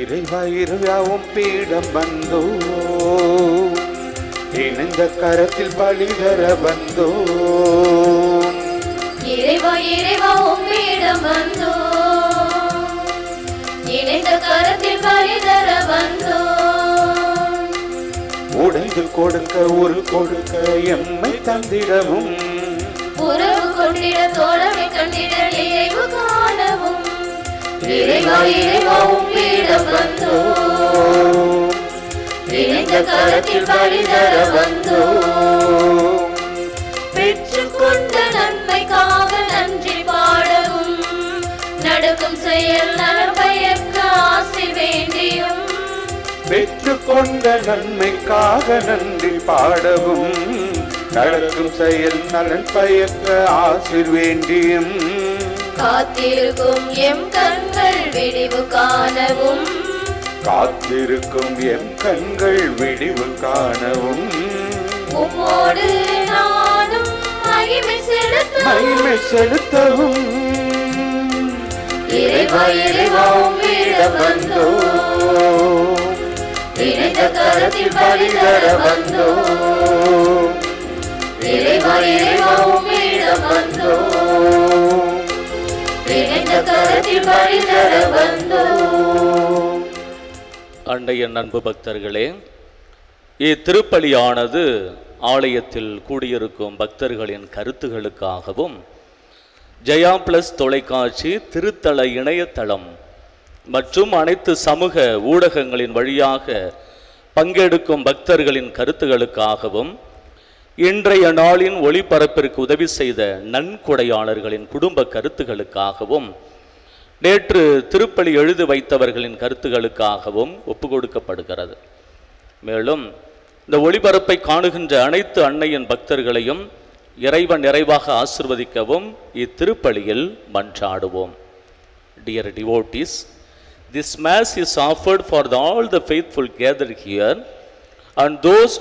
இறைவா இறைவாவும் பீடம் வந்தோ, இணைந்த கரத்தில் பலி தர வந்தோ. இறைவா இறைவாவும் பீடம் வந்தோ, இணைந்த கரத்தில் பலி தர வந்தோ. உடைந்து கொடுக்க ஒரு கொடுக்க எம்மை தந்திடவும், உறவு கொண்டிட தோழமை கண்டிட நிறைவு காணவும். இறைவா இறைவாவும் பீடம் வந்தோ, இணைந்த கரத்தில் பலி தர வந்தோ. பெற்றுக்கொண்ட நன்மைக்காக நன்றி பாடவும், நடக்கும் செயல் நலம் பயக்க ஆசி வேண்டியும். பெற்றுக்கொண்ட நன்மைக்காக நன்றி பாடவும், நடக்கும் செயல் நலன் பயக்க ஆசிர் வேண்டியும். காத்திருக்கும் எம் கண்கள் விடிவு காணவும், காத்திருக்கும் எம் கண்கள் விடிவு காணவும். உம்மோடு நானும் மகிமை செலுத்தவும். இறைவா இறைவாவும் பீடம் வந்தோ, இணைந்த கரத்தில் பலி தர வந்தோ. இறைவா இறைவாவும் பீடம் வந்தோ, இணைந்த கரத்தில் பலி தர வந்தோ. அண்டைய அன்பு பக்தர்களே, இத்திருப்பலியானது ஆலயத்தில் கூடியிருக்கும் பக்தர்களின் கருத்துகளுக்காகவும், ஜெயா பிளஸ் தொலைக்காட்சி திருத்தல இணையதளம் மற்றும் அனைத்து சமூக ஊடகங்களின் வழியாக பங்கெடுக்கும் பக்தர்களின் கருத்துகளுக்காகவும், இன்றைய நாளின் ஒளிபரப்பிற்கு உதவி செய்த நன்கொடையாளர்களின் குடும்ப கருத்துகளுக்காகவும், நேற்று திருப்பலி எழுதி வைத்தவர்களின் கருத்துகளுக்காகவும் ஒப்பு கொடுக்கப்படுகிறது. மேலும் இந்த ஒளிபரப்பை காணுகின்ற அனைத்து அன்னையின் பக்தர்களையும் இறைவன் நிறைவாக ஆசிர்வதிக்கவும் இத்திருப்பலியில் மன்றாடுவோம். Dear devotees, this mass is offered for all the faithful gathered here and those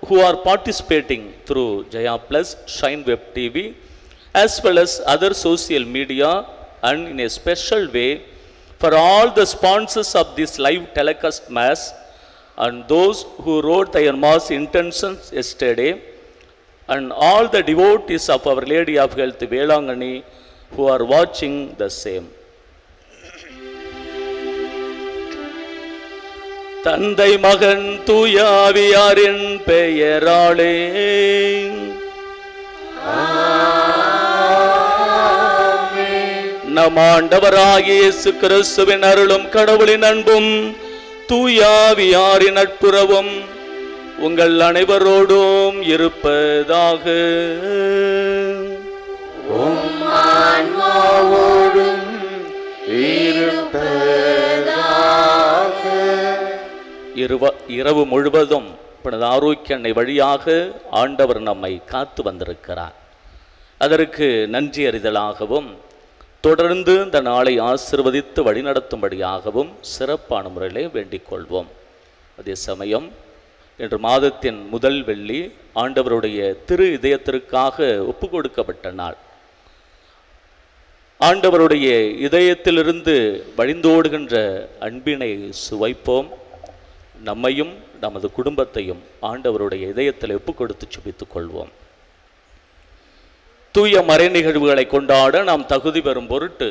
who are participating through Jaya Plus, Shine Web TV, as well as other social media, and in a special way for all the sponsors of this live telecast mass and those who wrote their mass intentions yesterday, and all the devotees of Our Lady of Health Velangani who are watching the same. தந்தை மகன் தூய ஆவியாரின் பெயராலே நம் ஆண்டவராகிய இயேசு கிறிஸ்துவின் அருளும் கடவுளின் அன்பும் தூய ஆவியாரின் நட்புறவும் உங்கள் அனைவரோடும் இருப்பதாக. இரவு முழுவதும் புனித ஆரோக்கிய அன்னை வழியாக ஆண்டவர் நம்மை காத்து வந்திருக்கிறார். அதற்கு நன்றி அறிதலாகவும் தொடர்ந்து இந்த நாளை ஆசிர்வதித்து வழிநடத்தும்படியாகவும் சிறப்பான முறையிலே வேண்டிக் கொள்வோம். அதே சமயம் இன்று மாதத்தின் முதல் வெள்ளி ஆண்டவருடைய திரு இதயத்திற்காக ஒப்பு கொடுக்கப்பட்ட நாள். ஆண்டவருடைய இதயத்திலிருந்து வழிந்தோடுகின்ற அன்பினை சுவைப்போம். நம்மையும் நமது குடும்பத்தையும் ஆண்டவருடைய இதயத்தில் ஒப்பு கொடுத்து சுபித்துக் கொள்வோம். தூய மறை நிகழ்வுகளை கொண்டாட நாம் தகுதி பெறும் பொருட்டு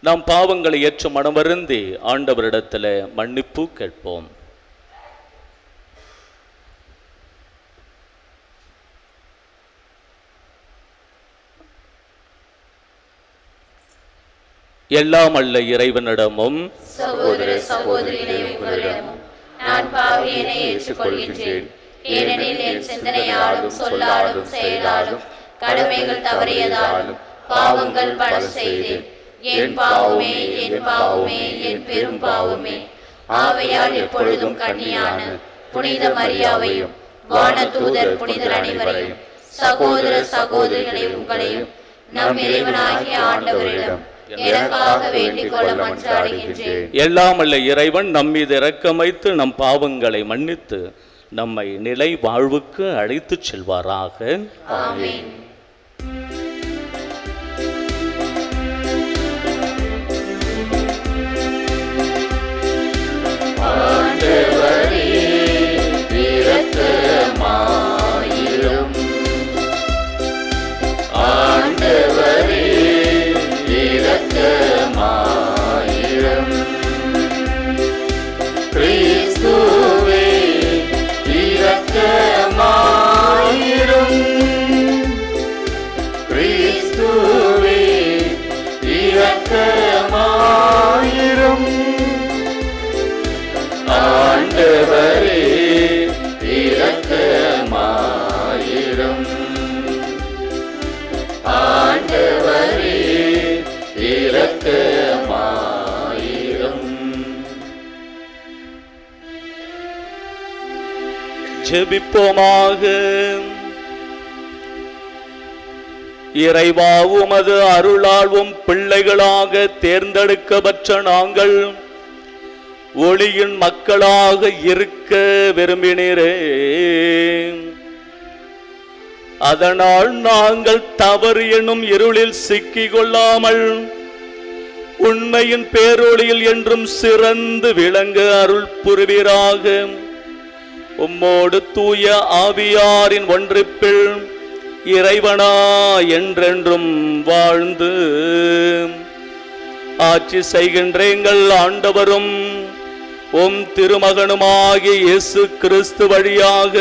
நாம் பாவங்களை ஏற்று மனமருந்தி ஆண்டவரிடத்தில் மன்னிப்பு கேட்போம். எல்லாம் அல்ல இறைவனிடமும் சகோதர சகோதரிகளிடமும் நான் பாவியனை ஏற்றுக்கொள்கின்றேன். ஏனெனில் என் சிந்தனையாலும் சொல்லாலும் செயலாலும் கடமைகள் தவறியதாலும் பாவங்கள் பல செய்தேன். என் பாவமே என் பாவமே என் பெரும் பாவமே. ஆகையால் எப்பொழுதும் கன்னியான புனித மரியாவையும் வானதூதர் புனிதர் அனைவரையும் சகோதர சகோதரிகளை உங்களையும் நம் இறைவனாகிய ஆண்டவரிடம் எனக்காக வேண்டிக் கொள்ள மன்றாடுகின்றேன். எல்லாம் அல்ல இறைவன் நம்மீது இரக்கமைத்து நம் பாவங்களை மன்னித்து நம்மை நிலை வாழ்வுக்கு அழைத்துச் செல்வாராக. ஆமென். ஜெபிப்போமாக. இறைவா, உமது அருளால் பிள்ளைகளாக தேர்ந்தெடுக்கப்பட்ட நாங்கள் ஒளியின் மக்களாக இருக்க விரும்பினீரே. அதனால் நாங்கள் தவறு எனும் இருளில் சிக்கிக் கொள்ளாமல் உண்மையின் பேரொளியில் என்றும் சிறந்து விளங்க அருள் புரிவீராக. உம்மோடு தூய ஆவியாரின் ஒன்றிப்பில் இறைவனா என்றென்றும் வாழ்ந்து ஆட்சி செய்கின்ற எங்கள் ஆண்டவரும் உம் திருமகனுமாகிய இயேசு கிறிஸ்து வழியாக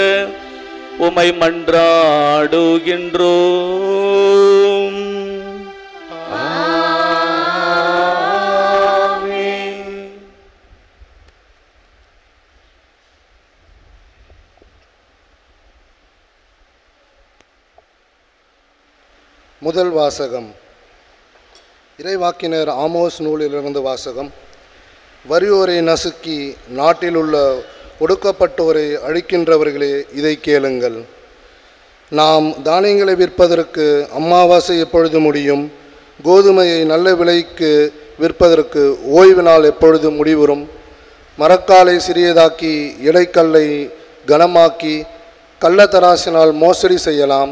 உம்மை மன்றாடுகின்றோம். முதல் வாசகம். இறைவாக்கினர் ஆமோஸ் நூலிலிருந்து வாசகம். வறியோரை நசுக்கி நாட்டில் உள்ள ஒடுக்கப்பட்டோரை அழிக்கின்றவர்களே, இதை கேளுங்கள். நாம் தானியங்களை விற்பதற்கு அமாவாசை எப்பொழுது முடியும்? கோதுமையை நல்ல விலைக்கு விற்பதற்கு ஓய்வு நாள் எப்பொழுது முடிவுறும்? மரக்காலை சிறியதாக்கி இடைக்கல்லை கனமாக்கி கள்ளத்தராசினால் மோசடி செய்யலாம்.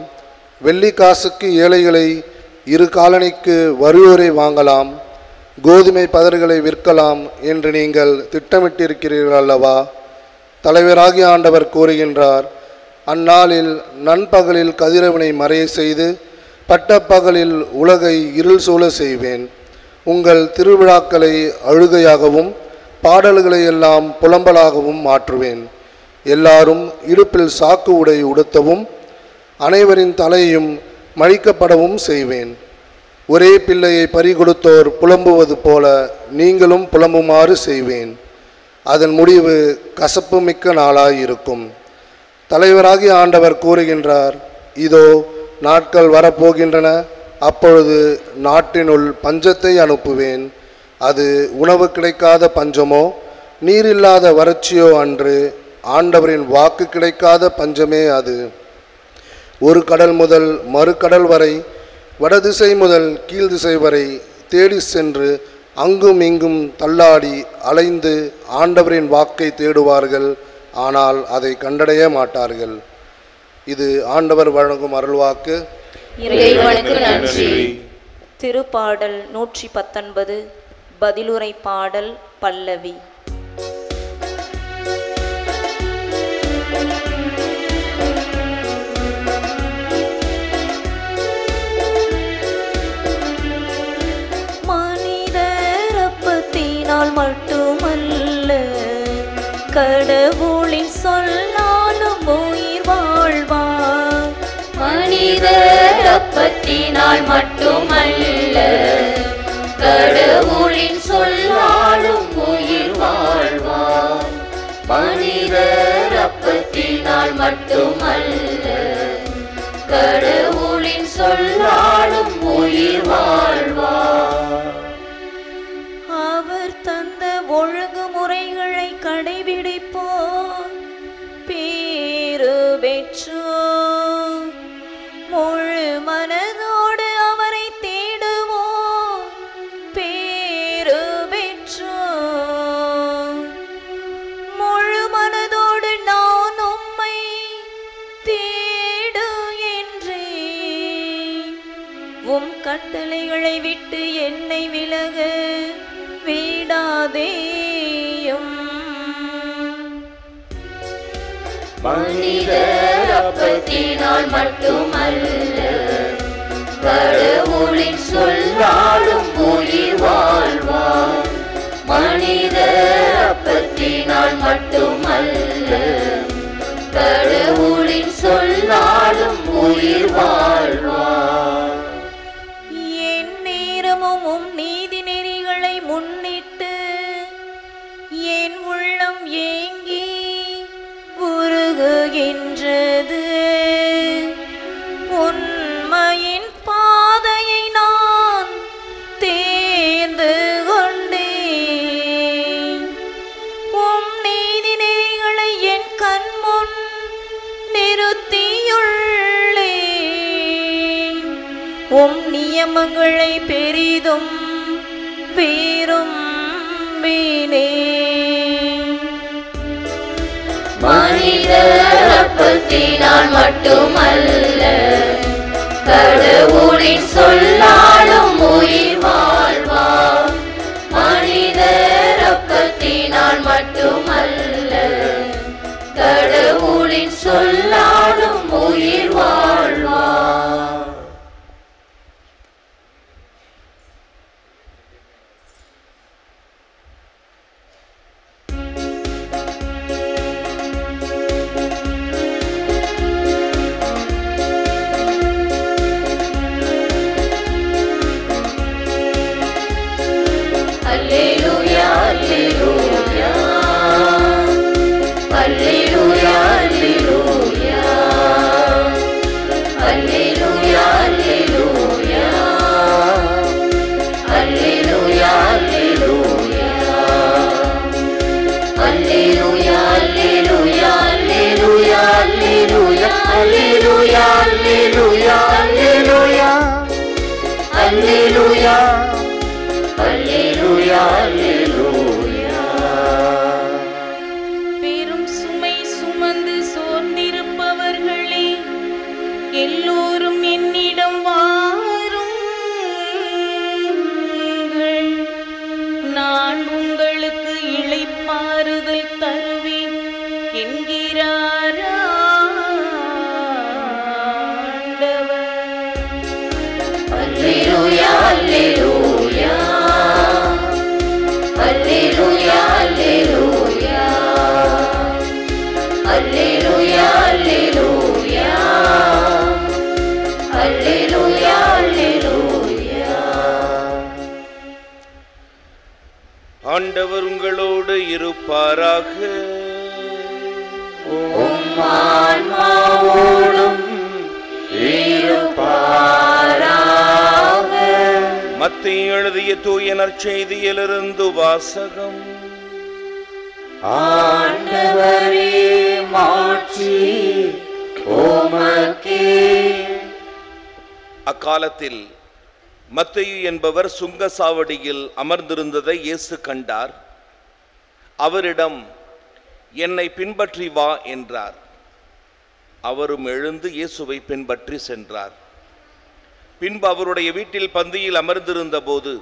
வெள்ளி காசுக்கு ஏழைகளை, இரு காலணிக்கு வறியோரை வாங்கலாம். கோதுமை பதர்களை விற்கலாம் என்று நீங்கள் திட்டமிட்டிருக்கிறீர்கள் அல்லவா? தலைவராகிய ஆண்டவர் கூறுகின்றார், அந்நாளில் நண்பகலில் கதிரவனை மறைய செய்து பட்டப்பகலில் உலகை இருள் சூழ செய்வேன். உங்கள் திருவிழாக்களை அழுகையாகவும் பாடல்களை எல்லாம் புலம்பலாகவும் மாற்றுவேன். எல்லாரும் இடுப்பில் சாக்கு உடை உடுத்தவும் அனைவரின் தலையும் மழிக்கப்படவும் செய்வேன். ஒரே பிள்ளையை பறிகொடுத்தோர் புலம்புவது போல நீங்களும் புலம்புமாறு செய்வேன். அதன் முடிவு கசப்பு மிக்க நாளாயிருக்கும். தலைவராகிய ஆண்டவர் கூறுகின்றார், இதோ நாட்கள் வரப்போகின்றன. அப்பொழுது நாட்டினுள் பஞ்சத்தை அனுப்புவேன். அது உணவு கிடைக்காத பஞ்சமோ நீரில்லாத வறட்சியோ அன்று. ஆண்டவரின் வாக்கு கிடைக்காத பஞ்சமே அது. ஒரு கடல் முதல் மறு கடல் வரை, வடதிசை முதல் கீழ் திசை வரை தேடி சென்று அங்கும் இங்கும் தள்ளாடி அலைந்து ஆண்டவரின் வாக்கை தேடுவார்கள். ஆனால் அதை கண்டடைய மாட்டார்கள். இது ஆண்டவர் வழங்கும் அருள்வாக்கு. இறைவனுக்கு நன்றி. திருப்பாடல் 119 பதிலுரை பாடல் பல்லவி. மட்டுமல்ல, கடவுளின் சொல்லாலும் உயிர் வாழ்வார். மனிதர் அப்பத்தினால் மட்டுமல்ல, கடவுளின் சொல்லாலும் உயிர் வாழ்வார். மனிதர் அப்பத்தினால் மட்டுமல்ல, கடவுளின் சொல்லாலும் உயிர் வாழ்வார். அவர் தந்த ஒழுங்குமுறைகளை கடைபிடிப்போம் பேறு பெற்றோர். முழு மனதோடு அவரை தேடுவோம் பேறு பெற்றோர். முழு மனதோடு நான் உம்மை தேடுகின்றேன். உம் கட்டளைகளை விட்டு என்னை விலக விடாதேயும். மனிதர் அப்பத்தினால் மட்டுமல்ல, கடவுளின் சொல்லாலும் உயிர் வாழ்வார். மனிதர் அப்பத்தினால் மட்டுமல்ல, கடவுளின் சொல்லாலும் உயிர் வாழ்வார். என் நேரமும் உம் நீதி நெறிகளை முன்னிட்டு என் உள்ளம் ஏங்கி உருகுகின்றது. உண்மையின் பாதையை நான் தேர்ந்து கொண்டேன். உம் நீதி நெறிகளை என் கண்முன் நியமங்களை பெரிதும் விரும்பினே. மனிதர் அப்பத்தினால் மட்டுமல்ல, கடவுளின் சொல்லாலும் உயிர் வாழ்வார். மனிதர் அப்பத்தினால் மட்டுமல்ல, கடவுளின் சொல்லாலும் உயிர் வாழ்வார். Alleluia, alleluia. Alleluia, alleluia. Alleluia, alleluia. Alleluia, alleluia. Alleluia, alleluia, alleluia, alleluia. Alleluia, alleluia, alleluia. Alleluia. Alleluia, alleluia. பெரும் சுமை சுமந்து சோர்ந்திருப்பவர்களே, எல்லோரும் என்னிடம் வாருங்கள், நான் உங்களுக்கு இளைப்பாறுதல் தருவேன் என்கிறார் ஆண்டவர். Alleluia, alleluia. Alleluia, alleluia. Alleluia, alleluia. Alleluia, alleluia. ஆண்டவர் உங்களோடு இருப்பாராக. உம் ஆன்மாவோடும் இருப்பாராக. மத்தேயு எழுதிய தூய நற்செய்தியிலிருந்து வாசகம். ஆண்டவரே, மாட்சி உமக்கே. அக்காலத்தில் மத்தேயு என்பவர் சுங்கசாவடியில் அமர்ந்திருந்ததை இயேசு கண்டார். அவரிடம், என்னை பின்பற்றி வா என்றார். அவரும் எழுந்து இயேசுவை பின்பற்றி சென்றார். பின்பு அவருடைய வீட்டில் பந்தியில் அமர்ந்திருந்த போது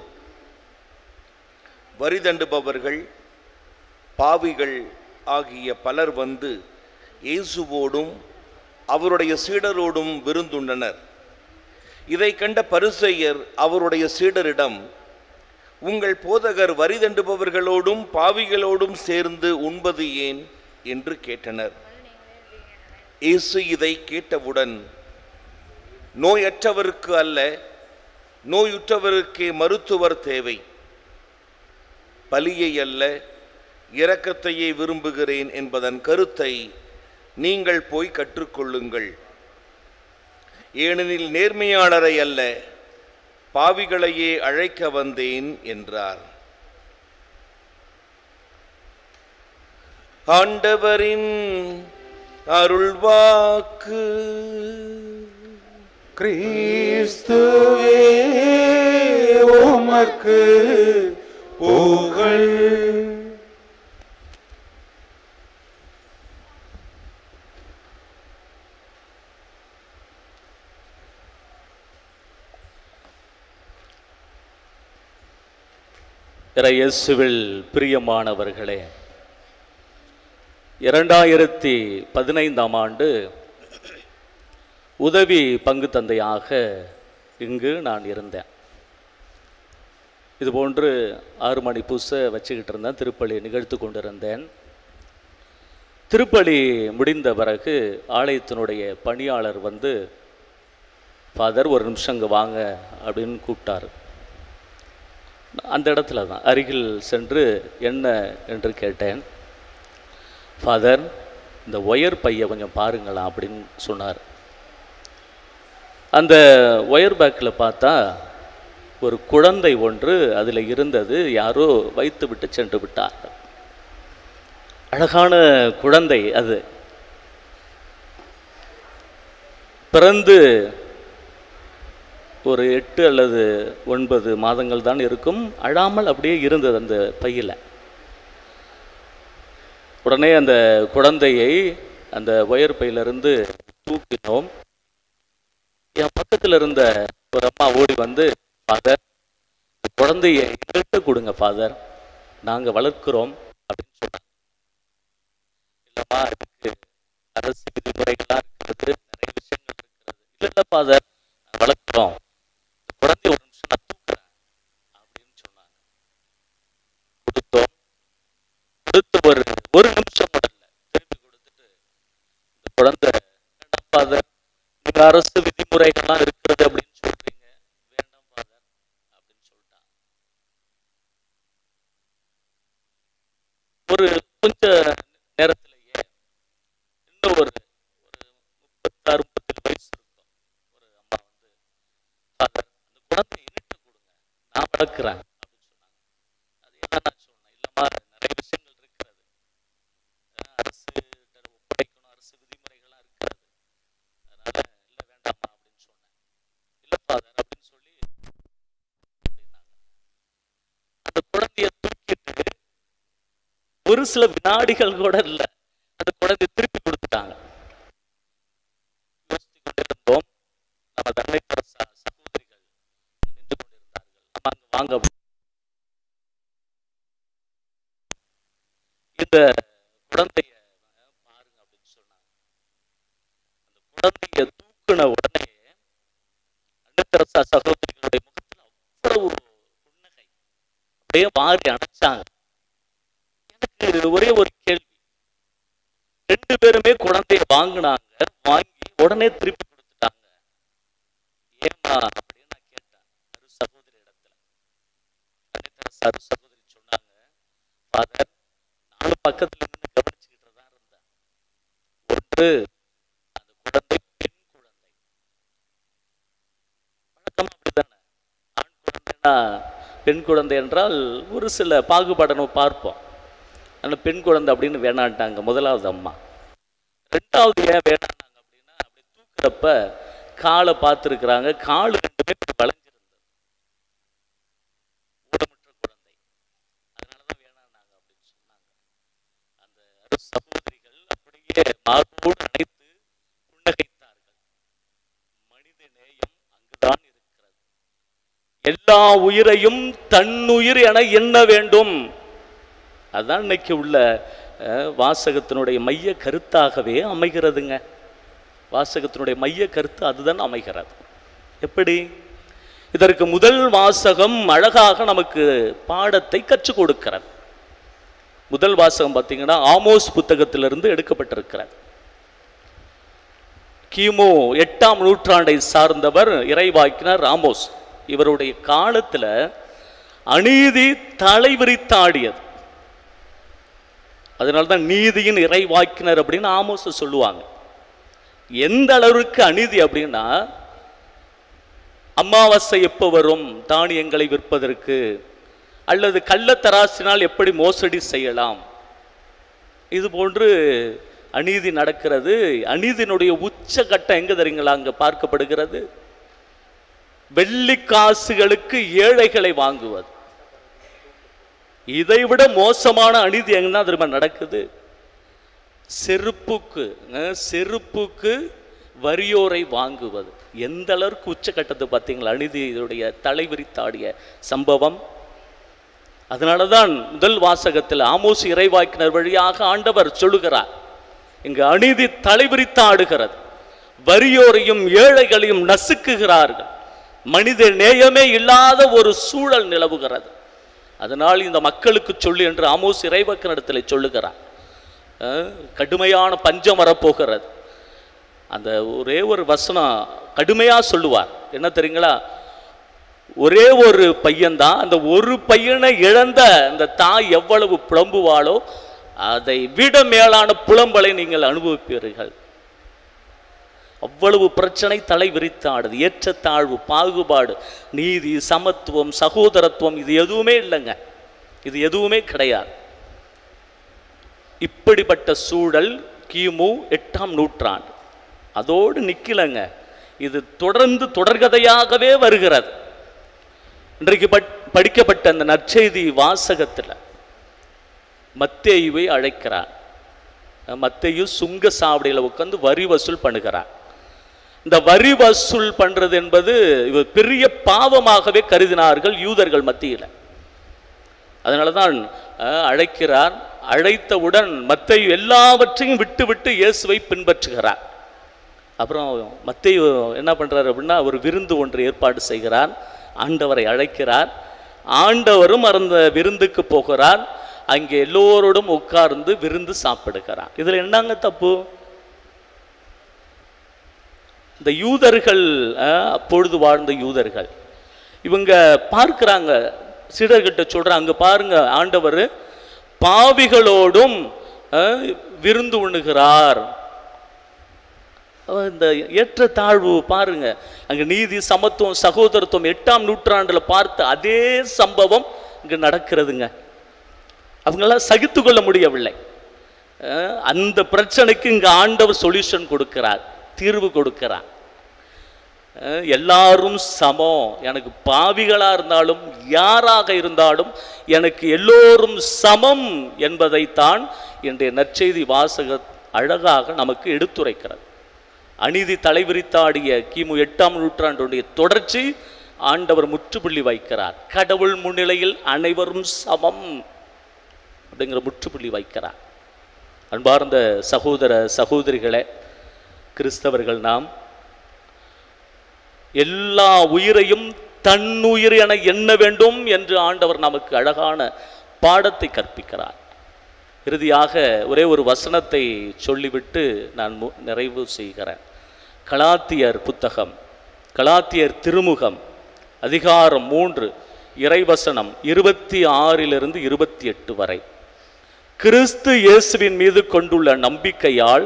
வரி தண்டுபவர்கள், பாவிகள் ஆகிய பலர் வந்து இயேசுவோடும் அவருடைய சீடரோடும் விருந்துண்டனர். இதை கண்ட பரிசேயர் அவருடைய சீடரிடம், உங்கள் போதகர் வரி தண்டுபவர்களோடும் பாவிகளோடும் சேர்ந்து உண்பது ஏன் என்று கேட்டனர். இயேசு இதை கேட்டவுடன், நோயற்றவருக்கு அல்ல, நோயுற்றவருக்கே மருத்துவர் தேவை. பலியை அல்ல, இரக்கத்தையே விரும்புகிறேன் என்பதன் கருத்தை நீங்கள் போய் கற்றுக்கொள்ளுங்கள். ஏனெனில் நேர்மையாளரை அல்ல, பாவிகளையே அழைக்க வந்தேன் என்றார். ஆண்டவரின் அருள்வாக்கு. கிறிஸ்துவே உமக்கு புகழ். இயேசுவில் பிரியமானவர்களே, 2015ஆம் ஆண்டு உதவி பங்கு தந்தையாக இங்கு நான் இருந்தேன். இதுபோன்று 6 மணி பூசை வச்சுக்கிட்டு இருந்தேன். திருப்பலி நிகழ்த்து கொண்டிருந்தேன். திருப்பலி முடிந்த பிறகு ஆலயத்தினுடைய பணியாளர் வந்து, ஃபாதர் ஒரு நிமிஷம் இங்கே வாங்க அப்படின்னு கூப்பிட்டார். அந்த இடத்துல தான் அருகில் சென்று என்ன என்று கேட்டேன். ஃபாதர், இந்த ஒயர் பையை கொஞ்சம் பாருங்களா அப்படின்னு சொன்னார். அந்த ஒயர் பேக்கில் பார்த்தா ஒரு குழந்தை ஒன்று அதில் இருந்தது. யாரோ வைத்து விட்டு சென்று விட்டார். அழகான குழந்தை அது. பிறந்து ஒரு 8 அல்லது 9 மாதங்கள் தான் இருக்கும். அழாமல் அப்படியே இருந்தது அந்த பையில். உடனே அந்த குழந்தையை அந்த ஒயர் பையிலிருந்து தூக்கினோம். என் பக்கத்தில் இருந்த ஒரு அம்மா ஓடி வந்து, ஃபாதர், குழந்தைய எங்கள்கிட்ட கொடுங்க ஃபாதர், நாங்கள் வளர்க்கிறோம் அப்படின்னு சொன்னாங்க. இல்லைம்மா, அதுக்கு அரசு விதிமுறைகளாக இருக்கிறது, நிறைய விஷயங்கள் இருக்கிறது. இல்லை ஃபாதர், வளர்க்கிறோம், குழந்தைய ஒரு நிமிஷம் நான் தூக்குறேன் அப்படின்னு சொன்னாங்க. கொடுத்தோம். கொடுத்து ஒரு நிமிஷம் முதல்ல திருப்பி கொடுத்துட்டு, இந்த குழந்தை, வேண்டாம் ஃபாதர், நீங்க அரசு விதிமுறைகள்லாம் இருக்கிறது அப்படின்னு சொல்றீங்க, வேண்டாம் ஃபாதர் அப்படின்னு சொல்லிட்டாங்க. ஒரு கொஞ்ச நேரத்திலேயே இன்னும் ஒரு 36-37 வயசு இருக்கும் ஒரு அம்மா வந்து, ஃபாதர், அந்த குழந்தை என்கிட்ட கொடுங்க, நான் வளர்க்குறேன் அப்படின்னு சொன்னாங்க. அது என்ன நான் சொன்னேன், இல்லைம்மா, நிறைய விஷயங்கள் இருக்கிறது, அரசு ஒப்படைக்கணும், அரசு விதிமுறைகள்லாம் இருக்கிறது, அதனால இல்லை வேண்டாமா அப்படின்னு சொன்னேன். இல்லை ஃபாதர் அப்படின்னு சொல்லி அப்படின்னாங்க. அந்த குழந்தைய தூக்கிட்டு ஒரு சில வினாடிகள் கூட இல்லை, அந்த குழந்தைய திருப்பி கொடுத்துட்டாங்க. யோசித்து கொண்டிருந்தோம். நம்ம தன்னை சகோதரிகள் நின்று கொண்டிருந்தார்கள். நம்ம அங்க வாங்க, இந்த குழந்தைய பாருங்க அப்படின்னு சொன்னாங்க. அந்த குழந்தைய தூக்கின உடனே அன்னத்தரசா சகோதரிகளுடைய முகத்தில் அவ்வளவு புன்னகை, அப்படியே மாறி அணைச்சாங்க. எனக்கு ஒரே ஒரு கேள்வி, 2 பேருமே குழந்தைய வாங்கினாங்க, வாங்கி உடனே திருப்பி கொடுத்துட்டாங்க, ஏமா அப்படின்னு நான் கேட்டேன் அரு சகோதரி இடத்துல. அரு சகோதரி சொன்னாங்க, ஃபாதர், நானும் பக்கத்துல இருந்து கவனிச்சுக்கிட்டு தான் இருந்தேன். ஒன்று, அந்த குழந்தை பெண் குழந்தை, வழக்கமா அப்படித்தானே, ஆண் குழந்தைன்னா பெண் குழந்தை என்றால் ஒரு சில பாகுபாடை நம்ம பார்ப்போம். ஆனால் பெண் குழந்தை அப்படின்னு வேணான்ட்டாங்க முதலாவது அம்மா. 2வது ஏன் வேணான்னாங்க அப்படின்னா, அப்படி தூக்குறப்ப காலை பார்த்துருக்குறாங்க, கால் 2மே வளைஞ்சிருந்தது, ஊனமுற்ற குழந்தை, அதனாலதான் வேணான்னாங்க அப்படின்னு சொன்னாங்க. அந்த சகோதரிகள் அப்படியே மார்போடு அணைத்து புன்னகைத்தார்கள். மனித நேயம் அங்குதான் இருக்கிறது. எல்லா உயிரையும் தன்னுயிர் என எண்ண வேண்டும். அதுதான் இன்னைக்கு உள்ள வாசகத்தினுடைய மைய கருத்தாகவே அமைகிறதுங்க. வாசகத்தினுடைய மைய கருத்து அதுதான் அமைகிறது. எப்படி? இதற்கு முதல் வாசகம் அழகாக நமக்கு பாடத்தை கற்றுக் கொடுக்கிறது. முதல் வாசகம் பார்த்தீங்கன்னா ஆமோஸ் புத்தகத்திலிருந்து எடுக்கப்பட்டிருக்கிறது. கிமு 8ஆம் நூற்றாண்டை சார்ந்தவர் இறைவாக்கினர் ஆமோஸ். இவருடைய காலத்தில் அநீதி தலைவிரித்தாடியது. அதனால்தான் நீதியின் இறைவாக்கினர் அப்படின்னு ஆமோஸ் சொல்லுவாங்க. எந்த அளவுக்கு அநீதி அப்படின்னா, அமாவாசை எப்போ வரும் தானியங்களை விற்பதற்கு, அல்லது கள்ளத்தராசினால் எப்படி மோசடி செய்யலாம், இது போன்று அநீதி நடக்கிறது. அநீதியினுடைய உச்சகட்டம் எங்க தெரியுங்களா அங்க பார்க்கப்படுகிறது? வெள்ளி காசுகளுக்கு ஏழைகளை வாங்குவது. இதைவிட மோசமான அநீதி எங்கன்னா திரும்ப நடக்குது. செருப்புக்கு வறியோரை வாங்குவது. எந்த அளவுக்கு உச்சகட்டத்தை பார்த்தீங்களா அநீதியுடைய தலைவிரித்தாடிய சம்பவம். அதனாலதான் முதல் வாசகத்தில் ஆமோஸ் இறைவாக்கினர் வழியாக ஆண்டவர் சொல்லுகிறார், இங்கு அநீதி தலைவிரித்தாடுகிறது, வறியோரையும் ஏழைகளையும் நசுக்குகிறார்கள், மனித நேயமே இல்லாத ஒரு சூழல் நிலவுகிறது. அதனால் இந்த மக்களுக்கு சொல்லு என்று ஆமோஸ் இறைவாக்கினரிடத்தில் சொல்லுகிறார். கடுமையான பஞ்சம் வரப்போகிறது. அந்த ஒரே ஒரு வசனம் கடுமையா சொல்லுவார். என்ன தெரியுங்களா? ஒரே ஒரு பையன்தான், அந்த ஒரு பையனை இழந்த அந்த தாய் எவ்வளவு புலம்புவாளோ அதை விட மேலான புலம்பலை நீங்கள் அனுபவிப்பீர்கள். அவ்வளவு பிரச்சனை தலை விரித்தாடுது. ஏற்றத்தாழ்வு, பாகுபாடு, நீதி, சமத்துவம், சகோதரத்துவம், இது எதுவுமே இல்லைங்க. இது எதுவுமே கிடையாது. இப்படிப்பட்ட சூழல் கிமு 8ஆம் நூற்றாண்டு. அதோடு நிக்கலங்க. இது தொடர்ந்து தொடர்கதையாகவே வருகிறது. இன்றைக்கு படிக்கப்பட்ட அந்த நற்செய்தி வாசகத்தில் மத்தேயுவை அழைக்கிறார். மத்தேயு சுங்க சாவடியில் உட்கார்ந்து வரி வசூல் பண்ணுகிறார். இந்த வரி வசூல் பண்றது என்பது பெரிய பாவமாகவே கருதினார்கள் யூதர்கள் மத்தியில். அதனாலதான் அழைக்கிறார். அழைத்தவுடன் மத்தேயு எல்லாவற்றையும் விட்டு விட்டு இயேசுவை பின்பற்றுகிறார். அப்புறம் மத்தேயு என்ன பண்றாரு அப்படின்னா, ஒரு விருந்து ஒன்று ஏற்பாடு செய்கிறார். ஆண்டவரை அழைக்கிறார். ஆண்டவரும் அந்த விருந்துக்கு போகிறார். அங்கே எல்லோரோடும் உட்கார்ந்து விருந்து சாப்பிடுகிறார். இதுல என்னங்க தப்பு? இந்த யூதர்கள், அப்பொழுது வாழ்ந்த யூதர்கள், இவங்க பார்க்கிறாங்க, சீடர்கிட்ட சொல்றாங்க, அங்க பாருங்க ஆண்டவர் பாவிகளோடும் விருந்து உண்ணுகிறார். இந்த ஏற்றத்தாழ்வு பாருங்க, அங்க நீதி, சமத்துவம், சகோதரத்துவம் 8ஆம் நூற்றாண்டுல பார்த்த அதே சம்பவம் இங்க நடக்கிறதுங்க. அவங்களாம் சகித்து கொள்ள முடியவில்லை. அந்த பிரச்சனைக்கு இங்க ஆண்டவர் சொல்யூஷன் கொடுக்கிறார், தீர்வு கொடுக்கிறார். எல்லாரும் சமம், எனக்கு பாவிகளா இருந்தாலும் யாராக இருந்தாலும் எனக்கு எல்லோரும் சமம் என்பதைத்தான் இன்றைய நற்செய்தி வாசக அழகாக நமக்கு எடுத்துரைக்கிறது. அநீதி தலைவிரித்தாடிய கிமு 8ஆம் நூற்றாண்டுடைய தொடர்ச்சி ஆண்டவர் முற்றுப்புள்ளி வைக்கிறார். கடவுள் முன்னிலையில் அனைவரும் சமம் அப்படிங்கிற முற்றுப்புள்ளி வைக்கிறார். அன்பார்ந்த சகோதர சகோதரிகளே, கிறிஸ்தவர்கள் நாம் எல்லா உயிரையும் தன்னுயிர் என எண்ண வேண்டும் என்று ஆண்டவர் நமக்கு அழகான பாடத்தை கற்பிக்கிறார். இறுதியாக ஒரே ஒரு வசனத்தை சொல்லிவிட்டு நான் நிறைவு செய்கிறேன். கலாத்தியர் புத்தகம், கலாத்தியர் திருமுகம், அதிகாரம் 3, இறைவசனம் 26 - 28 வரை. கிறிஸ்து இயேசுவின் மீது கொண்டுள்ள நம்பிக்கையால்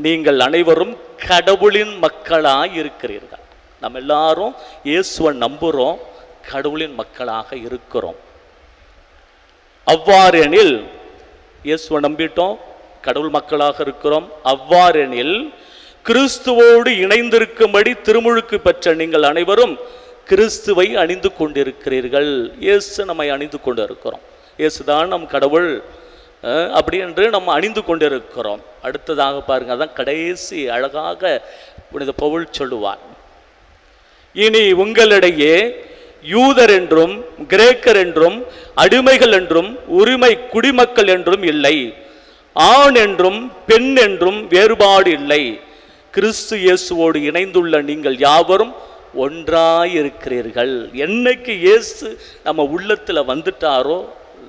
நீங்கள் அனைவரும் கடவுளின் மக்களாய் இருக்கிறீர்கள். நம்ம எல்லாரும் இயேசுவை நம்புறோம், கடவுளின் மக்களாக இருக்கிறோம். அவ்வாறெனில், இயேசுவை நம்பிட்டோம், கடவுள் மக்களாக இருக்கிறோம். அவ்வாறெனில் கிறிஸ்துவோடு இணைந்திருக்கும்படி திருமுழுக்கு பெற்ற நீங்கள் அனைவரும் கிறிஸ்துவை அணிந்து கொண்டிருக்கிறீர்கள். இயேசு நம்மை அணிந்து கொண்டு இருக்கிறோம். இயேசுதான் நம் கடவுள் அப்படி என்று நம்ம அணிந்து கொண்டிருக்கிறோம். அடுத்ததாக பாருங்க, அதான் கடைசி அழகாக புனித பவுல் சொல்லுவார். இனி உங்களிடையே யூதர் என்றும் கிரேக்கர் என்றும் அடிமைகள் என்றும் உரிமை குடிமக்கள் என்றும் இல்லை, ஆண் என்றும் பெண் என்றும் வேறுபாடு இல்லை. கிறிஸ்து இயேசுவோடு இணைந்துள்ள நீங்கள் யாவரும் ஒன்றாயிருக்கிறீர்கள். என்னைக்கு இயேசு நம்ம உள்ளத்துல வந்துட்டாரோ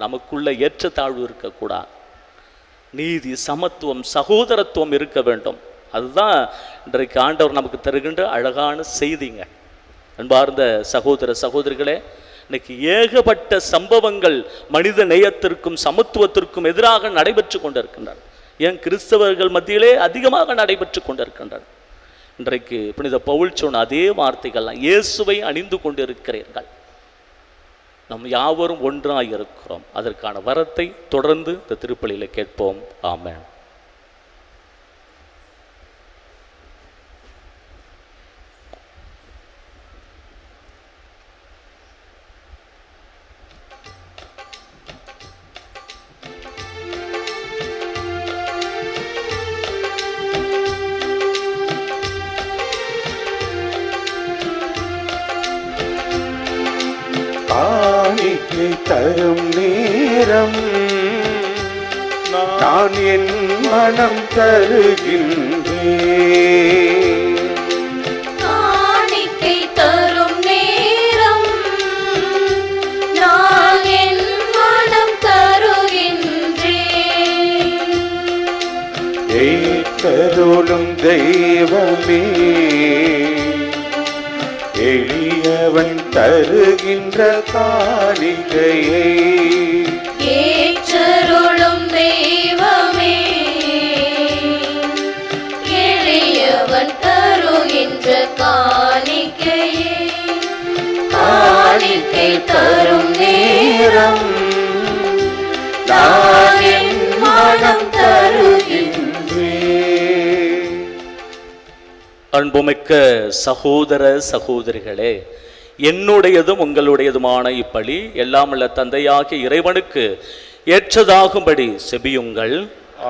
நமக்குள்ள ஏற்றத்தாழ்வு இருக்கக்கூடாது. நீதி, சமத்துவம், சகோதரத்துவம் இருக்க வேண்டும். அதுதான் இன்றைக்கு ஆண்டவர் நமக்கு தருகின்ற அழகான செய்திங்க. அன்பார்ந்த சகோதர சகோதரிகளே, இன்னைக்கு ஏகப்பட்ட சம்பவங்கள் மனித நேயத்திற்கும் சமத்துவத்திற்கும் எதிராக நடைபெற்று கொண்டிருக்கின்றன. ஏன் கிறிஸ்தவர்கள் மத்தியிலே அதிகமாக நடைபெற்று கொண்டிருக்கின்றன. இன்றைக்கு புனித பவுல் சொன்ன அதே வார்த்தைகள்லாம், இயேசுவை அணிந்து கொண்டிருக்கிறீர்கள், நம் யாவரும் ஒன்றாய் இருக்கிறோம். அதற்கான வரத்தை தொடர்ந்து இந்த திருப்பலியில கேட்போம். ஆமென். காணிக்கை தரும் நேரம் நான் என் மனம் தருகின்றேன். காணிக்கை தரும் நேரம் நான் என் மனம் தருகின்றேன். ஏற்றருளும் தெய்வமே, எளியவன் தருகின்ற காணிக்கையை ஏற்றருளும் தெய்வமே, எளியவன் தருகின்ற காணிக்கையை. காணிக்கை தரும் நேரம் நான் என் மனம் தருகின்றேன். அன்புமிக்க சகோதர சகோதரிகளே, என்னுடையதும் உங்களுடையதுமான இப்பலி எல்லாம் உள்ள தந்தையாகிய இறைவனுக்கு ஏற்றதாகும்படி செபியுங்கள்.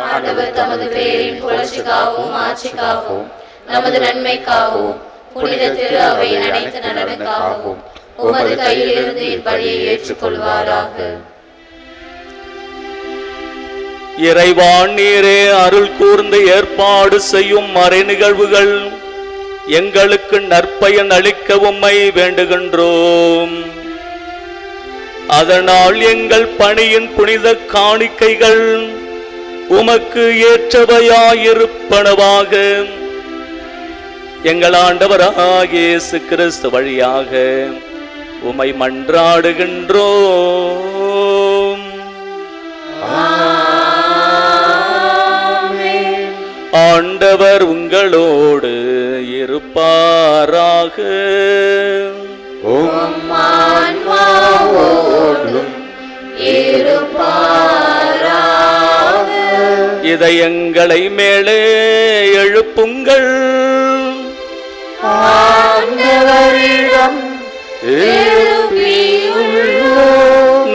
ஆண்டவர் தமது பேரின் புகழ்ச்சிக்காகவும் ஆட்சிக்காகவும் நமது நன்மைக்காகவும் புனித திரு அவையின் அனைத்து நலனுக்காகவும் உமது கையிலிருந்து இப்பலியை ஏற்றுக்கொள்வாராக. இறைவா, நீரே அருள் கூர்ந்து ஏற்பாடு செய்யும் மறை நிகழ்வுகள் எங்களுக்கு நற்பயன் அளிக்க உம்மை வேண்டுகின்றோம். அதனால் எங்கள் பணியின் புனித காணிக்கைகள் உமக்கு ஏற்றவையாயிருப்பனவாக. எங்கள் ஆண்டவராகிய இயேசு கிறிஸ்து வழியாக உம்மை மன்றாடுகின்றோம். ஆண்டவர் உங்களோடு இருப்பாராக. இதயங்களை மேலே எழுப்புங்கள்.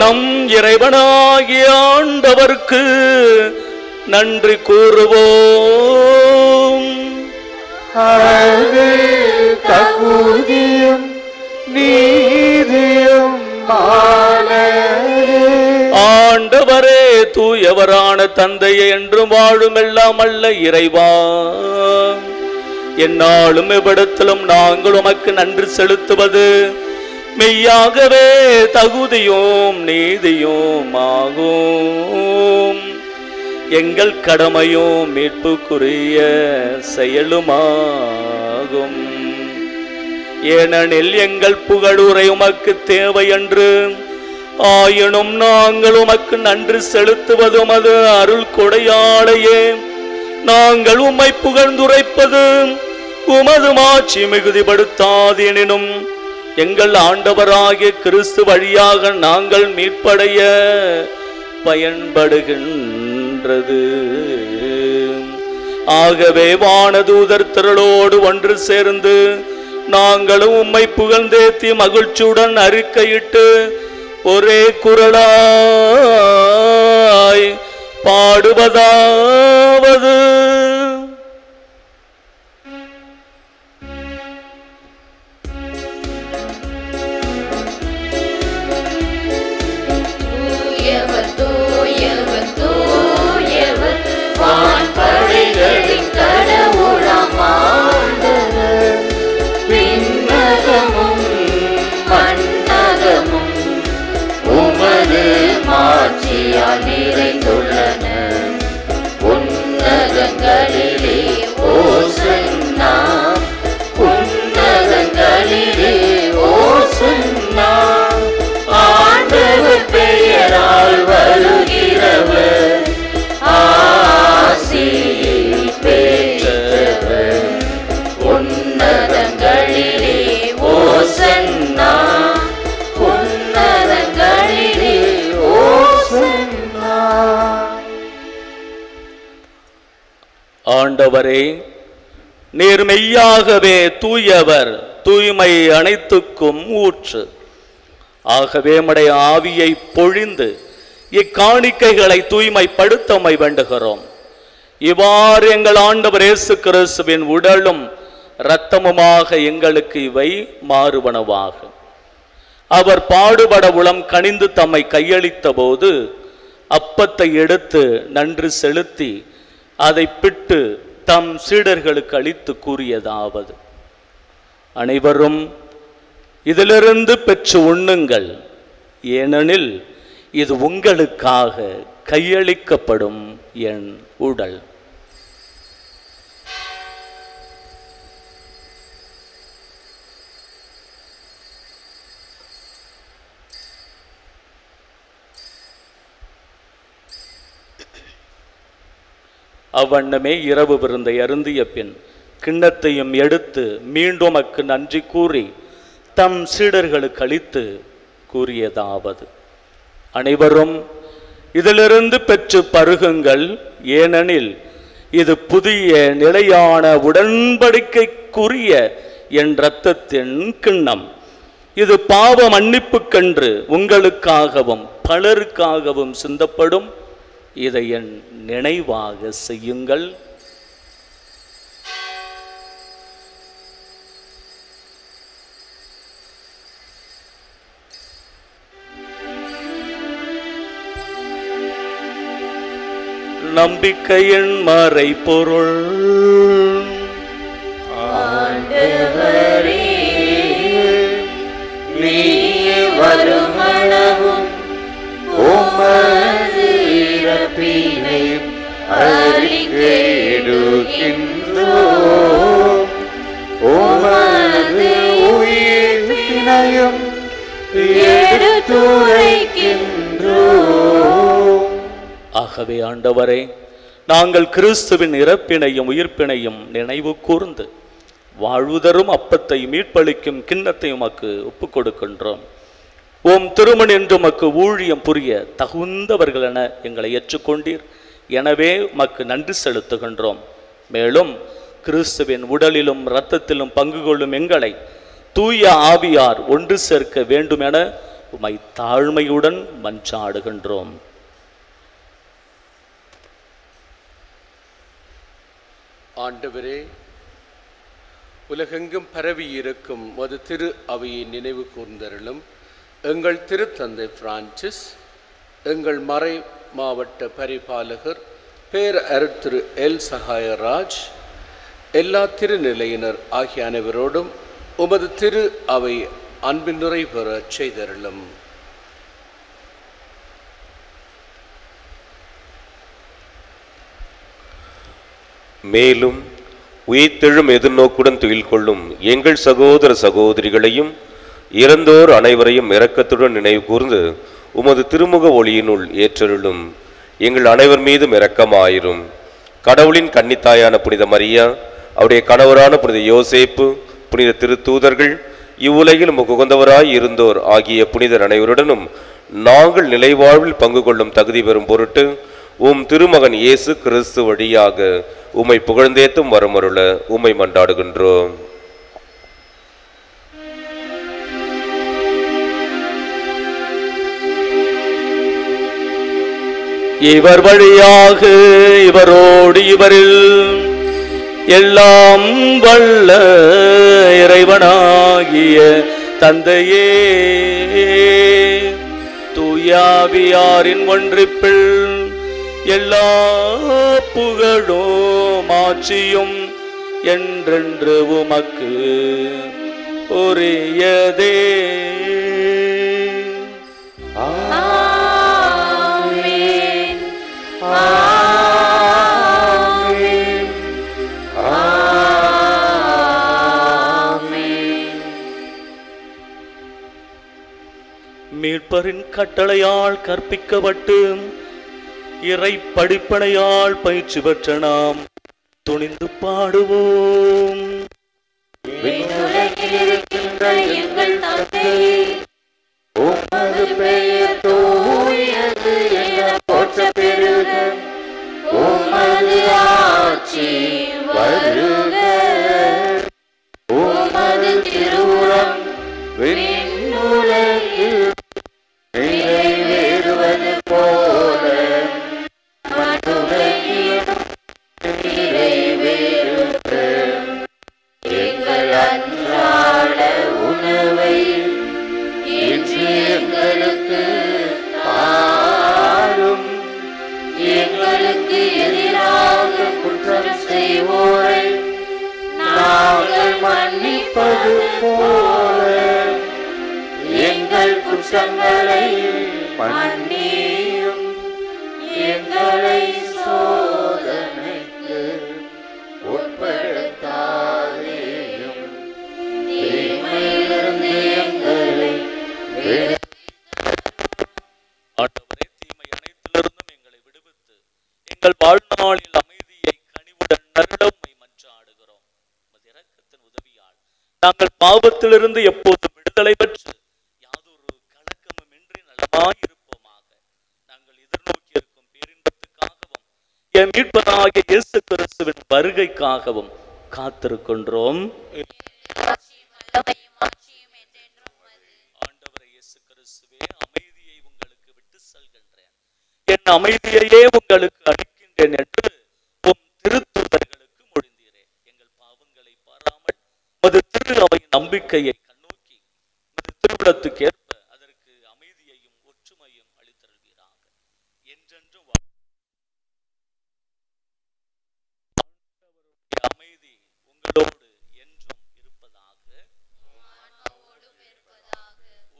நம் இறைவனாகிய ஆண்டவருக்கு நன்றி கூறுவோம். தகுதியும் நீதியும் ஆண்டவரே, தூயவரான தந்தையே, என்றும் வாழும் எல்லாம் அல்ல இறைவா, என்னாலும் எவ்விடத்திலும் நாங்கள் உமக்கு நன்றி செலுத்துவது மெய்யாகவே தகுதியும் நீதியும் ஆகும். எங்கள் கடமையும் மீட்புக்குரிய செயலுமாகும். ஏனெனில் எங்கள் புகழுரை உமக்கு தேவை என்று, ஆயினும் நாங்கள் உமக்கு நன்றி செலுத்துவது உமது அருள் கொடையாளையே. நாங்கள் உம்மை புகழ்ந்துரைப்பது உமது மாட்சி மிகுதிப்படுத்தாதெனினும் எங்கள் ஆண்டவராகிய கிறிஸ்து வழியாக நாங்கள் மீட்படைய பயன்படுகின்றது. ஆகவே வானதூதர் திரளோடு ஒன்று சேர்ந்து நாங்களும் உம்மை புகழ்ந்தேத்தி மகிழ்ச்சியுடன் அறிக்கையிட்டு ஒரே குரலாய் பாடுவதாவது: தூயவர் தூயவர் தூயவர் வான்படைகளின் கடவுளாம் ஆண்டவர். விண்ணகமும் மண்ணகமும் உமது மாட்சியால் நிறைந்துள்ளன. உன்னதங்களிலே ஓசன்னா, உன்னதங்களிலே ஓசன்னா. ஆண்டவர் பெயரால் வருகிறவர் ஆசி பெற்றவர். உன்னதங்களிலே ஓசன்னா, உன்னதங்களிலே ஓசன்னா. ஆண்டவரே, நீர் மெய்யாகவே தூயவர், தூய்மை அனைத்துக்கும் ஊற்று. ஆகவே உம்முடைய ஆவியை பொழிந்து இக்காணிக்கைகளை தூய்மைப்படுத்தமை வேண்டுகிறோம். இவ்வாறு எங்கள் ஆண்டவர் இயேசு கிறிஸ்துவின் உடலும் இரத்தமுமாக எங்களுக்கு இவை மாறுவனவாக. அவர் பாடுபட உளம் கனிந்து தம்மை கையளித்த போது அப்பத்தை எடுத்து நன்றி செலுத்தி அதை பிட்டு தம் சீடர்களுக்கு அளித்து கூறியதாவது: அனைவரும் இதிலிருந்து பெற்று உண்ணுங்கள், ஏனெனில் இது உங்களுக்காக கையளிக்கப்படும் என் உடல். அவ்வண்ணமே இரவு விருந்தை அருந்திய பின் கிண்ணத்தையும் எடுத்து மீண்டும் அக்கு நன்றி கூறி தம் சீடர்களுக்கு அளித்து கூறியதாவது: அனைவரும் இதிலிருந்து பெற்று பருகுங்கள், ஏனெனில் இது புதிய நிலையான உடன்படிக்கைக்குரிய என் இரத்தத்தின் கிண்ணம். இது பாவ மன்னிப்புக்கென்று உங்களுக்காகவும் பலருக்காகவும் சிந்தப்படும். இதை என் நினைவாக செய்யுங்கள். நம்பிக்கையின் மறைபொருள். ஆண்டவரே, நீயே வருமளவும் உமது இறப்பினை அறிக்கையிடுகின்றோம். உமது உயிர்ப்பினையும் எடுத்துரைக்கின்றோம். ஆகவே ஆண்டவரே, நாங்கள் கிறிஸ்துவின் இறப்பினையும் உயிர்ப்பினையும் நினைவு கூர்ந்து வாழ்வுதரும் அப்பத்தை மீட்பளிக்கும் கிண்ணத்தை உமக்கு ஒப்புக் கொடுக்கின்றோம். ஓம் திருமண் என்று உமக்கு ஊழியம் புரிய தகுந்தவர்கள் என எங்களை ஏற்றுக்கொண்டீர். எனவே உமக்கு நன்றி செலுத்துகின்றோம். மேலும் கிறிஸ்துவின் உடலிலும் இரத்தத்திலும் பங்கு கொள்ளும் எங்களை தூய ஆவியார் ஒன்று சேர்க்க வேண்டும் என உம்மை தாழ்மையுடன் மன்றாடுகின்றோம். ஆண்டவரே, உலகெங்கும் பரவி இருக்கும் ஒரு திரு அவையை நினைவு கூர்ந்தருளும். எங்கள் திருத்தந்தை பிரான்சிஸ், எங்கள் மறை மாவட்ட பரிபாலகர் பேர் அருட்திரு எல் சகாயராஜ், எல்லா திருநிலையினர் ஆகிய அனைவரோடும் உமது திரு அவை அன்பின் நிறைவேற செய்தருளும். மேலும் உயிர்த்தெழும் எதிர்நோக்குடன் துயில் கொள்ளும் எங்கள் சகோதர சகோதரிகளையும் இறந்தோர் அனைவரையும் இரக்கத்துடன் நினைவு கூர்ந்து உமது திருமுக ஒளியினுள் ஏற்றருளும். எங்கள் அனைவர் மீதும் இரக்கமாயிரும். கடவுளின் கன்னித்தாயான புனித மரியா, அவருடைய கணவரான புனித யோசேப்பு, புனித திருத்தூதர்கள், இவ்வுலகில் உமக்கு உகந்தவராய் இருந்தோர் ஆகிய புனிதர் அனைவருடனும் நாங்கள் நிலைவாழ்வில் பங்கு கொள்ளும் தகுதி பெறும் பொருட்டு திருமகன் இயேசு கிறிஸ்து வழியாக உம்மை புகழ்ந்தேத்தும் வரமருள உம்மை மன்றாடுகின்றோம். இவர் வழியாக இவரோடு இவரில் எல்லாம் வல்ல இறைவனாகிய தந்தையே, தூயாவியாரின் ஒன்றிப்பில் எல்லா புகழும் ஆட்சியும் என்றென்று உமக்கு உரியதே. ஆமென். ஆமென். ஆமென். மீட்பரின் கட்டளையால் கற்பிக்கப்பட்டு இறை படிப்பனையால் பயிற்சி பெற்ற நாம் துணிந்து பாடுவோம். விண்ணுலகில் இருக்கின்ற எங்கள் தந்தையே, உமது பெயர் தூயது என போற்றப் பெறுக. உமது ஆட்சி வருக. உமது திருவுளம் விண்ணுலகில் நிறைவேறுவது போல மண்ணுலகிலும் நிறைவேறுக. எங்கள் அன்றாட உணவை இன்று எங்களுக்கு தாரும். எங்களுக்கு எதிராக குற்றம் செய்வோரை நாங்கள் மன்னிப்பது போல எங்கள் குற்றங்களை மன்னியும். எங்களை சோதனைக்கு உட்படுத்தாதேயும், தீமையிலிருந்து எங்களை ஆண்டவரே, தீமை அனைத்திலிருந்தும் எங்களை விடுவித்து எங்கள் வாழ்நாளில் அமைதியை கனிவுடன் நருள உம்மை மன்றாடுகிறோம். உமது இரக்கத்தின் உதவியால் நாங்கள் பாவத்திலிருந்து எப்போதும் விடுதலை பெற்று யாதொரு கலக்கமுமின்றி நலமாயிருப்போமாக. நாங்கள் எதிர்நோக்கி இருக்கும் பேரின்பத்துக்காகவும் மீட்பராகிய இயேசு கிறிஸ்துவின் வருகைக்காகவும் காத்திருக்கின்றோம். ஆண்டவரே இயேசு கிறிஸ்துவே, அமைதியை உங்களுக்கு விட்டு செல்கின்றேன், என் அமைதியையே உங்களுக்கு அளிக்கின்றேன் என்று உம் திருத்தூதர்களுக்கு மொழிந்தீரே. எங்கள் பாவங்களை பாராமல் உமது திரு அவையின் நம்பிக்கையை கண்ணோக்கி உமது திருவிழத்துக்கேற்ப அதற்கு அமைதியையும் ஒற்றுமையும் அளித்தருள்வீராக. என்றென்றும் அமைதி உங்களோடு என்றும் இருப்பதாக.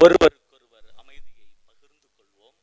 ஒருவருக்கொருவர் அமைதியை பகிர்ந்து கொள்வோம்.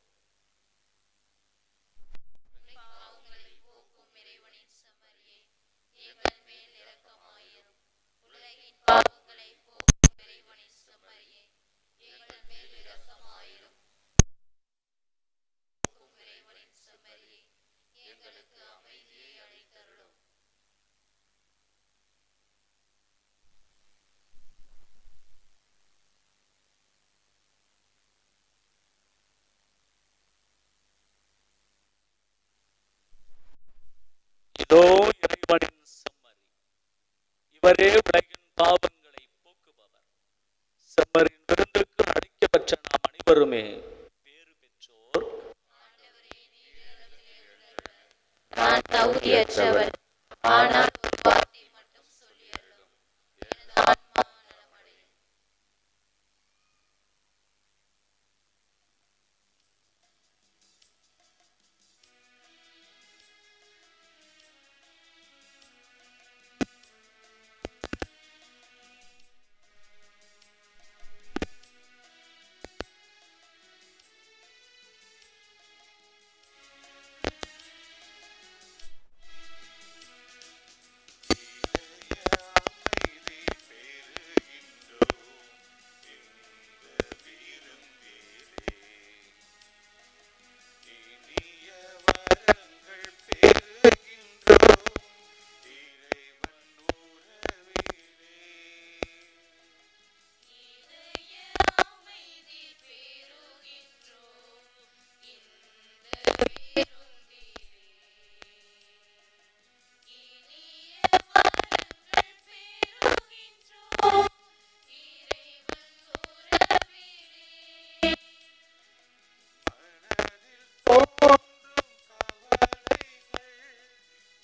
இதோ இறைவனின் செம்மறி, இவரே உலகின் பாவங்களை போக்குபவர். செம்மறியின் விருந்துக்கு அழைக்கப்பட்ட நாம் அனைவருமே பேறு பெற்றோர். நான் தகுதியற்றவர், ஆனால் ஒரு வார்த்தை மட்டும் சொல்லியருளும், எனது ஆத்மா நலமடையும்.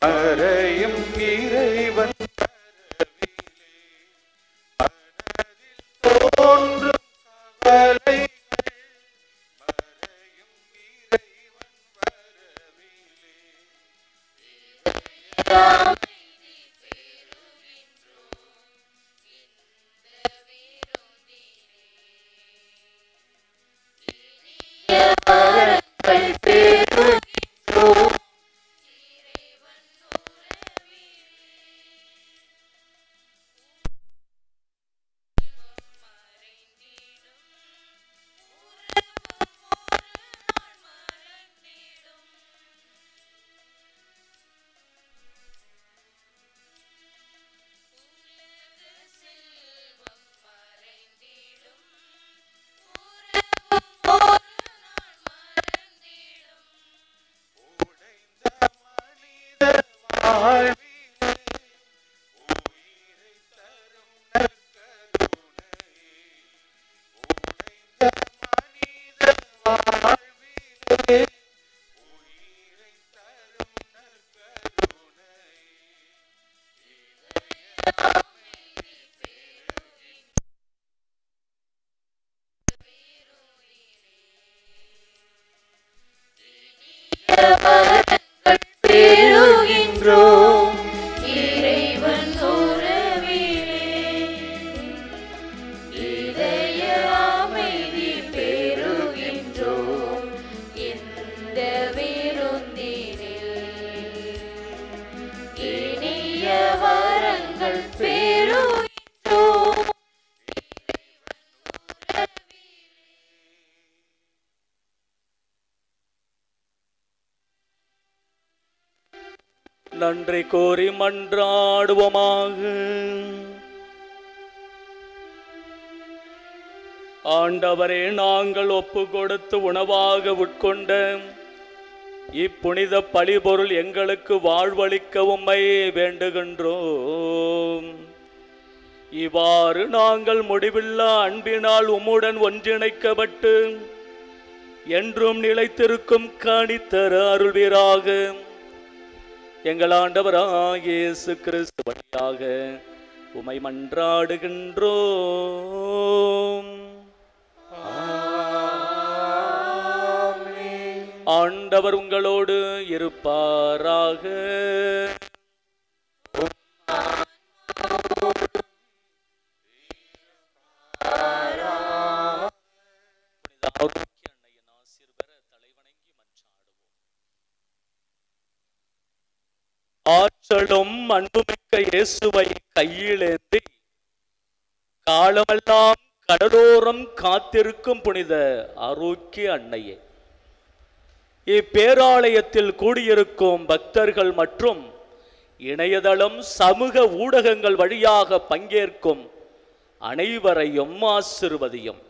மறையும் இறைவன் வரவிலே, மனதில் தோன்றும் கவலைகள் மறையும் இறைவன் வரவிலே. நன்றி கோரி மன்றாடுவோமாக. ஆண்டவரே, நாங்கள் ஒப்பு கொடுத்து உணவாக உட்கொண்ட இப்புனித பழிபொருள் எங்களுக்கு வாழ்வளிக்க உம்மை வேண்டுகின்றோம். இவ்வாறு நாங்கள் முடிவில்லா அன்பினால் உம்முடன் ஒன்றிணைக்கப்பட்டு என்றும் நிலைத்திருக்கும் காணித்தர அருள்வீராக. எங்கள் ஆண்டவராகிய இயேசு கிறிஸ்து வழியாக உம்மை மன்றாடுகின்றோம். ஆண்டவர் உங்களோடு இருப்பாராக. ஆற்றலும் அன்புமிக்க இயேசுவை கையிலேந்தி காலமெல்லாம் கடலோரம் காத்திருக்கும் புனித ஆரோக்கிய அன்னையே, இப்பேராலயத்தில் கூடியிருக்கும் பக்தர்கள் மற்றும் இணையதளம் சமூக ஊடகங்கள் வழியாக பங்கேற்கும் அனைவரையும் ஆசிர்வதியும்.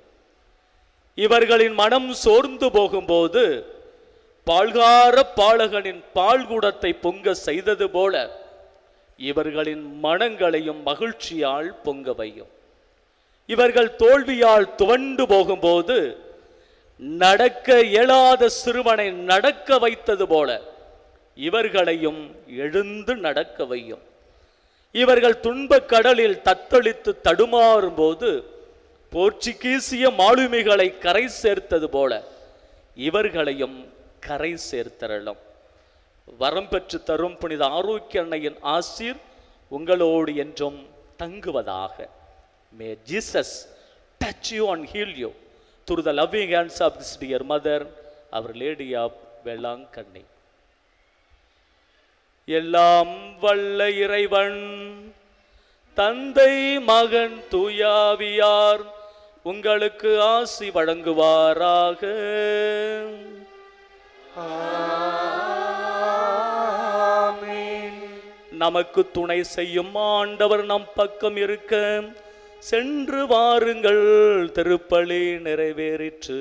இவர்களின் மனம் சோர்ந்து போகும்போது பால்கார பாலகனின் பால்குடத்தை பொங்க செய்தது போல இவர்களின் மனங்களையும் மகிழ்ச்சியால் பொங்க வையும். இவர்கள் தோல்வியால் துவண்டு போகும்போது நடக்க இயலாத சிறுவனை நடக்க வைத்தது போல இவர்களையும் எழுந்து நடக்க வையும். இவர்கள் துன்பக் கடலில் தத்தளித்து தடுமாறும் போது போர்ச்சுகீசிய மாலுமிகளை கரை சேர்த்தது போல இவர்களையும் கரை சேர்த்தரலும். வரம் பெற்று தரும் புனித ஆரோக்கிய அன்னையின் ஆசீர் உங்களோடு என்றும் தங்குவதாக. May Jesus touch you and heal you through the loving hands of this dear mother, Our Lady of Velankanni. எல்லாம் வல்ல இறைவன் தந்தை மகன் தூயாவியார் உங்களுக்கு ஆசி வழங்குவாராக. நமக்கு துணை செய்யும் ஆண்டவர் நம் பக்கம் இருக்க சென்று வாருங்கள், திருப்பலி நிறைவேறிற்று.